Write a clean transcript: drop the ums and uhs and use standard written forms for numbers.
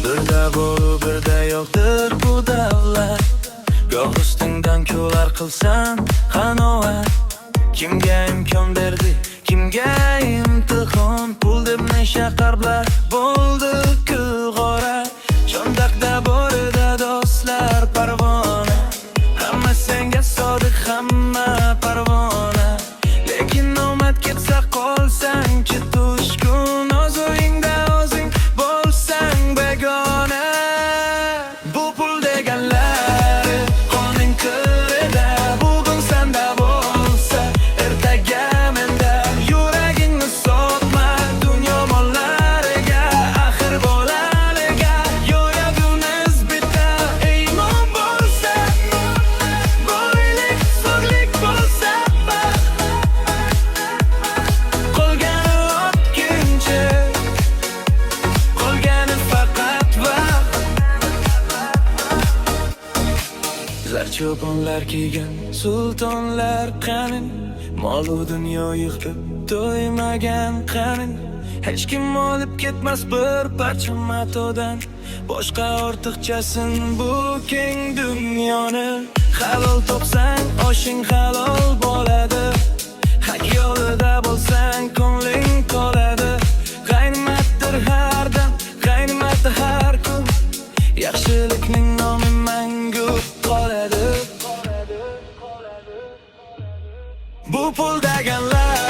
Birda bo'lib birda yo'qdir bu davlat. Goh ustingdan ko'lar qilsan qanoat. Kimga imkon berdi, kimga imtihon? Pul deb nesha qarblar bo'ldi-ku g'ora. Chondaqda borida do'stlar parvona. Hamma senga sodiq, hamma parvona. Lekin omad ketsa qolsang-chi tushkun. O'zingda o'zing bo'lsang begona. Bu pul deganlar qoning kirida. Bugun senda bo'lsa ertaga menda. Yuragingni sotma dunyo mollariga. Axir bolaliga yo'yadimiz bitta. Iymon bo'lsa boylik, sog'lik bo'lsa qolgani o'tkinchi, qolgani faqat vaqt. Zarcho'ponlar kiygan sultonlar qanin, mol-u dunyo yig'ib to'ymagan qanin. Hech kim olib ketmas bir parcha matodan. Boshqa ortiqchasin bu keng dunyoni. Halol topsang oshing halol bo'ladi. Haq yo'lida bo'lsang ko'ngling qoladi. G'aymatdir har dam, g'aymat har kun. Yaxshilikning nomi mangu qoladi. Bu pul deganlar